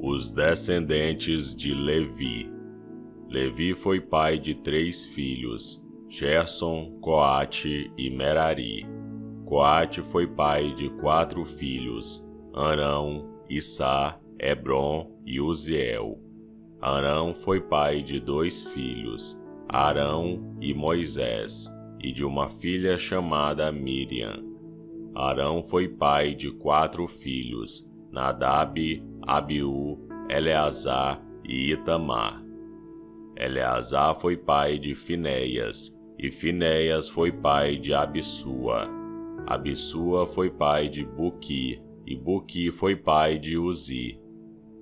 Os descendentes de Levi. Levi foi pai de 3 filhos, Gerson, Coate e Merari. Coate foi pai de 4 filhos, Arão, Issá, Hebron e Uziel. Arão foi pai de 2 filhos, Arão e Moisés, e de uma filha chamada Miriam. Arão foi pai de 4 filhos, Nadab, Abiú, Eleazar e Itamar. Eleazar foi pai de Finéias, e Finéias foi pai de Abissua. Abissua foi pai de Buqui, e Buqui foi pai de Uzi.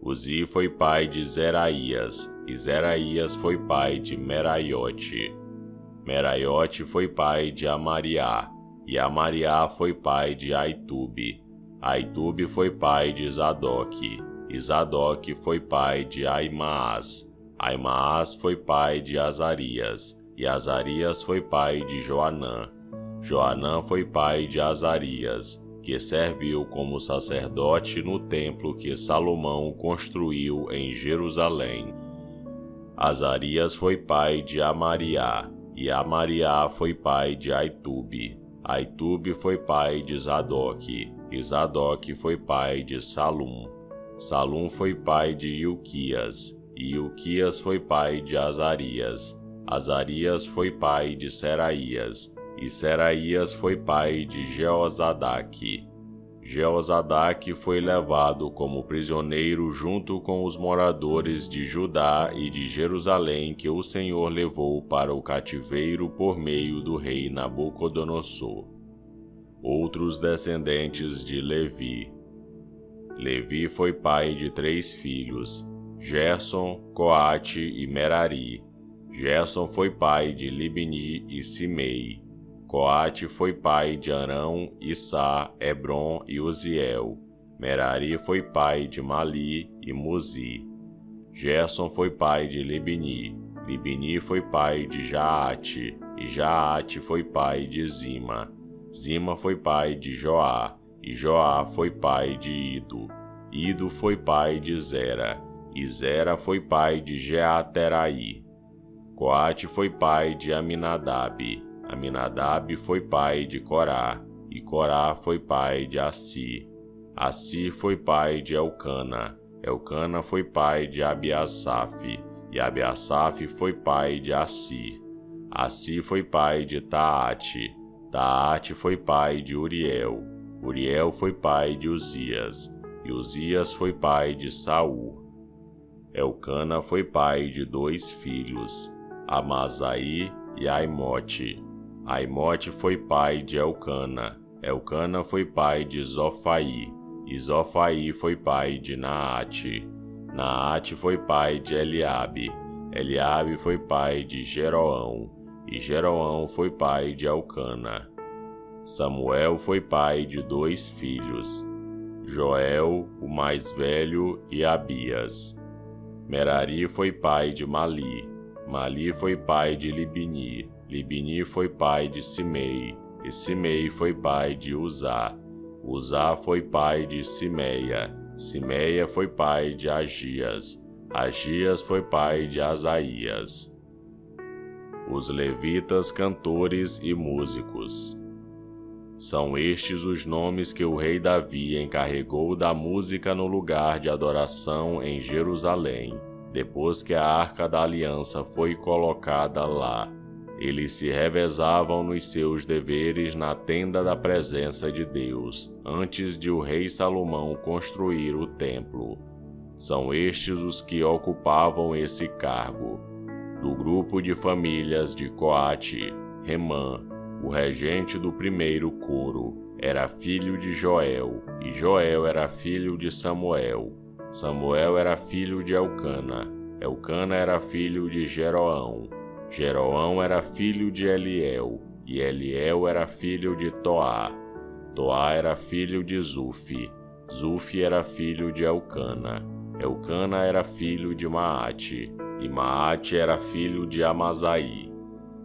Uzi foi pai de Zeraías, e Zeraías foi pai de Meraiote. Meraiote foi pai de Amariá, e Amariá foi pai de Aitube. Aitube foi pai de Zadoque, e Zadoque foi pai de Aimaas. Aimaas foi pai de Azarias, e Azarias foi pai de Joanã. Joanã foi pai de Azarias, que serviu como sacerdote no templo que Salomão construiu em Jerusalém. Azarias foi pai de Amariá, e Amariá foi pai de Aitube. Aitube foi pai de Zadoque, e Zadoque foi pai de Salum. Salum foi pai de Ilquias, e Ilquias foi pai de Azarias. Azarias foi pai de Seraías, e Seraías foi pai de Jeozadaque. Jeozadaque foi levado como prisioneiro junto com os moradores de Judá e de Jerusalém que o Senhor levou para o cativeiro por meio do rei Nabucodonosor. Outros descendentes de Levi. Levi foi pai de 3 filhos, Gerson, Coate e Merari. Gerson foi pai de Libni e Simei. Coate foi pai de Arão, Issá, Hebron e Uziel. Merari foi pai de Mali e Muzi. Gerson foi pai de Libni. Libni foi pai de Jaate, e Jaate foi pai de Zima. Zima foi pai de Joá, e Joá foi pai de Ido. Ido foi pai de Zera, e Zera foi pai de Jeateraí. Coate foi pai de Aminadab. Aminadab foi pai de Corá, e Corá foi pai de Assi. Assi foi pai de Elcana. Elcana foi pai de Abiasaf, e Abiasaf foi pai de Assi. Assi foi pai de Taate. Taate foi pai de Uriel. Uriel foi pai de Uzias, e Uzias foi pai de Saul. Elcana foi pai de 2 filhos, Amasaí e Aimote. Aimote foi pai de Elcana. Elcana foi pai de Zofaí, e Zofaí foi pai de Naate. Naate foi pai de Eliabe. Eliabe foi pai de Jeroão, e Jeroão foi pai de Elcana. Samuel foi pai de 2 filhos, Joel, o mais velho, e Abias. Merari foi pai de Mali. Mali foi pai de Libni. Libni foi pai de Simei, e Simei foi pai de Uzá. Uzá foi pai de Simeia. Simeia foi pai de Agias. Agias foi pai de Asaías. Os levitas, cantores e músicos. São estes os nomes que o rei Davi encarregou da música no lugar de adoração em Jerusalém, depois que a Arca da Aliança foi colocada lá. Eles se revezavam nos seus deveres na tenda da presença de Deus, antes de o rei Salomão construir o templo. São estes os que ocupavam esse cargo. Do grupo de famílias de Coate, Remã, o regente do primeiro coro, era filho de Joel, e Joel era filho de Samuel. Samuel era filho de Elcana. Elcana era filho de Jeroão. Jeroão era filho de Eliel, e Eliel era filho de Toá. Toá era filho de Zufi. Zufi era filho de Elcana. Elcana era filho de Maate, e Maate era filho de Amasaí.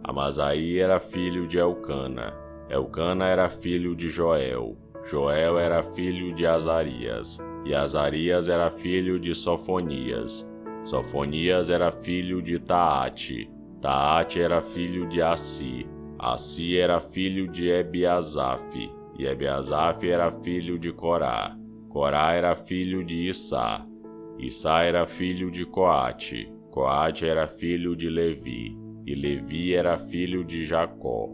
Amasaí era filho de Elcana. Elcana era filho de Joel. Joel era filho de Azarias, e Azarias era filho de Sofonias. Sofonias era filho de Taate. Taate era filho de Assi. Assi era filho de Ebiasaf, e Ebiasaf era filho de Corá. Corá era filho de Issá. Issá era filho de Coate. Coate era filho de Levi, e Levi era filho de Jacó.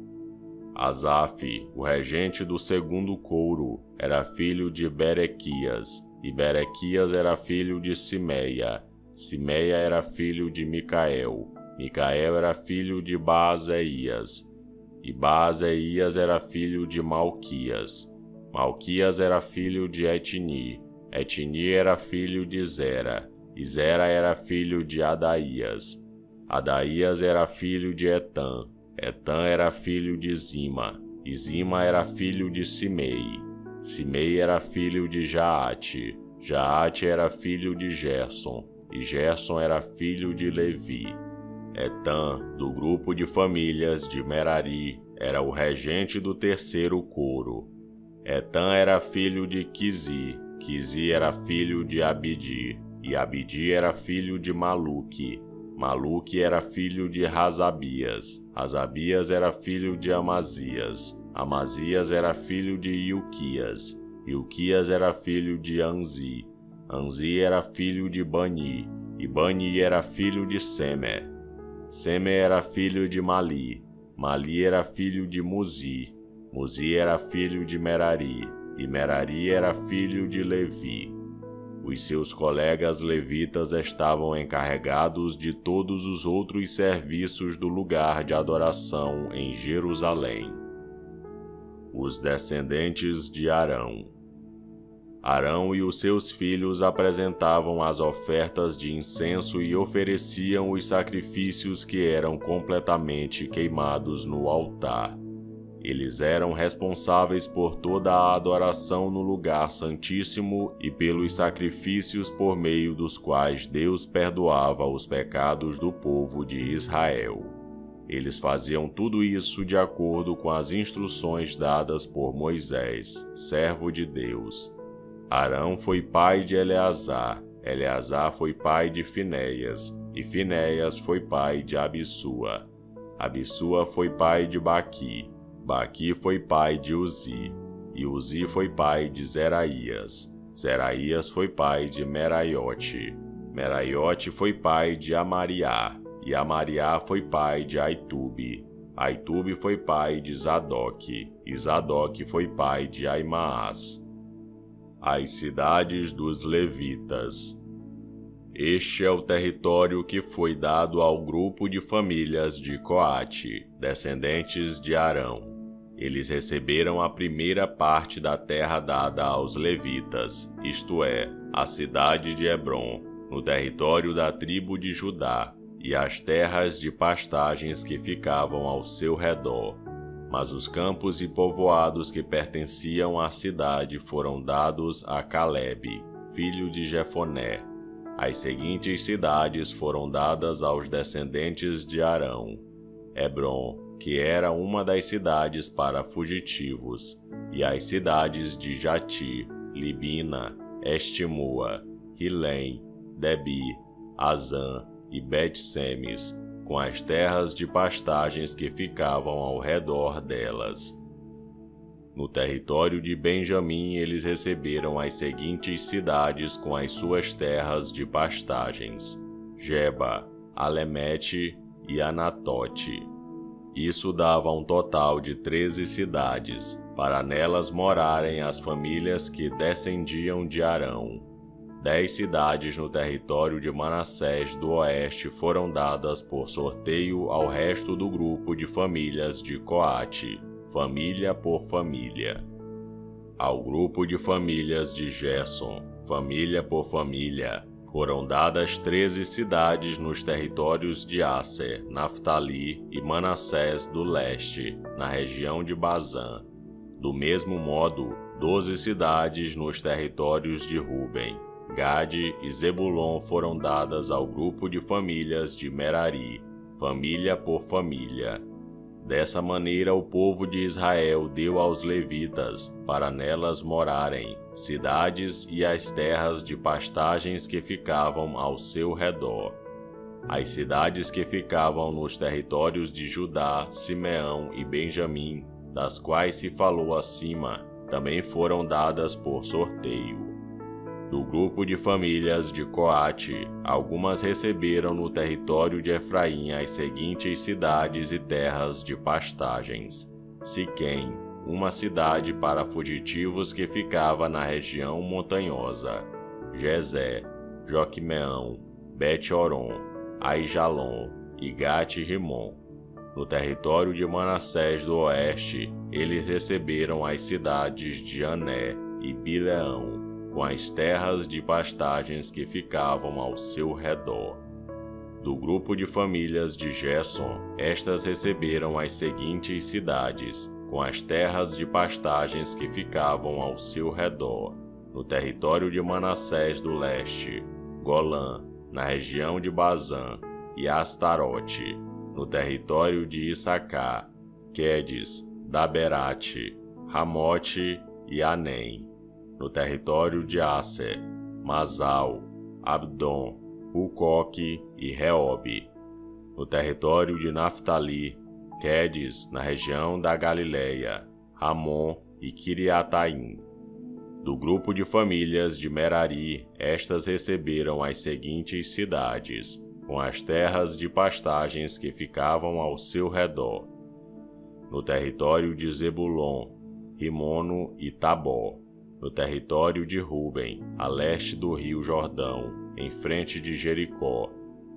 Asaf, o regente do segundo coro, era filho de Berequias, e Berequias era filho de Simeia. Simeia era filho de Micael. Micael era filho de Baazeias, e Baazeias era filho de Malquias. Malquias era filho de Etni. Etni era filho de Zera, e Zera era filho de Adaías. Adaías era filho de Etã. Etã era filho de Zima, e Zima era filho de Simei. Simei era filho de Jaate. Jaate era filho de Gerson, e Gerson era filho de Levi. Etã, do grupo de famílias de Merari, era o regente do terceiro coro. Etã era filho de Quisi. Quisi era filho de Abidi, e Abidi era filho de Maluque. Maluque era filho de Razabias. Razabias era filho de Amazias. Amazias era filho de Ilquias. Ilquias era filho de Anzi. Anzi era filho de Bani, e Bani era filho de Seme. Seme era filho de Mali. Mali era filho de Muzi. Muzi era filho de Merari, e Merari era filho de Levi. Os seus colegas levitas estavam encarregados de todos os outros serviços do lugar de adoração em Jerusalém. Os descendentes de Arão. Arão e os seus filhos apresentavam as ofertas de incenso e ofereciam os sacrifícios que eram completamente queimados no altar. Eles eram responsáveis por toda a adoração no lugar santíssimo e pelos sacrifícios por meio dos quais Deus perdoava os pecados do povo de Israel. Eles faziam tudo isso de acordo com as instruções dadas por Moisés, servo de Deus. Arão foi pai de Eleazar, Eleazar foi pai de Finéias, e Finéias foi pai de Abissua. Abissua foi pai de Baqui. Baqui foi pai de Uzi, e Uzi foi pai de Zeraías. Zeraías foi pai de Meraiote. Meraiote foi pai de Amariá, e Amariá foi pai de Aitube. Aitube foi pai de Zadoque, e Zadoque foi pai de Aimaas. As cidades dos levitas. Este é o território que foi dado ao grupo de famílias de Coate, descendentes de Arão. Eles receberam a primeira parte da terra dada aos levitas, isto é, a cidade de Hebrom, no território da tribo de Judá, e as terras de pastagens que ficavam ao seu redor. Mas os campos e povoados que pertenciam à cidade foram dados a Calebe, filho de Jefoné. As seguintes cidades foram dadas aos descendentes de Arão: Hebrom, que era uma das cidades para fugitivos, e as cidades de Jati, Libina, Estimoa, Hilém, Debi, Azã e Bet-Semes, com as terras de pastagens que ficavam ao redor delas. No território de Benjamim eles receberam as seguintes cidades com as suas terras de pastagens: Geba, Alemete e Anatote. Isso dava um total de 13 cidades, para nelas morarem as famílias que descendiam de Arão. 10 cidades no território de Manassés do oeste foram dadas por sorteio ao resto do grupo de famílias de Coate, família por família. Ao grupo de famílias de Gerson, família por família, foram dadas 13 cidades nos territórios de Asser, Naftali e Manassés do leste, na região de Bazã. Do mesmo modo, 12 cidades nos territórios de Ruben, Gade e Zebulon foram dadas ao grupo de famílias de Merari, família por família. Dessa maneira o povo de Israel deu aos levitas, para nelas morarem, cidades e as terras de pastagens que ficavam ao seu redor. As cidades que ficavam nos territórios de Judá, Simeão e Benjamim, das quais se falou acima, também foram dadas por sorteio. Do grupo de famílias de Coate, algumas receberam no território de Efraim as seguintes cidades e terras de pastagens: Siquém, uma cidade para fugitivos que ficava na região montanhosa; Gezé, Joquimeão, Bet-Horon, Aijalon e Gate-Rimon. No território de Manassés do oeste, eles receberam as cidades de Ané e Bileão, com as terras de pastagens que ficavam ao seu redor. Do grupo de famílias de Gerson, estas receberam as seguintes cidades, com as terras de pastagens que ficavam ao seu redor. No território de Manassés do leste, Golã, na região de Bazã, e Astarote. No território de Issacar, Quedes, Daberate, Ramote e Anem. No território de Asser, Masal, Abdon, Hucoque e Reobe. No território de Naftali, Quedes, na região da Galileia, Ramon e Quiriataim. Do grupo de famílias de Merari, estas receberam as seguintes cidades, com as terras de pastagens que ficavam ao seu redor. No território de Zebulon, Rimono e Tabó. No território de Ruben, a leste do rio Jordão, em frente de Jericó,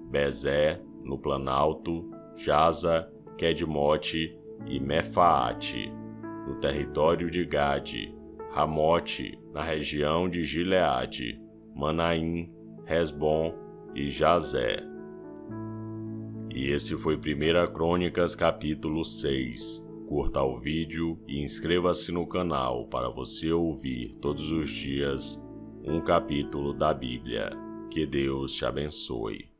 Bezé, no Planalto, Jaza, Quedmote e Mefaate. No território de Gade, Ramote, na região de Gileade, Manaim, Resbom e Jazé. E esse foi 1 Crônicas capítulo 6. Curta o vídeo e inscreva-se no canal para você ouvir todos os dias um capítulo da Bíblia. Que Deus te abençoe.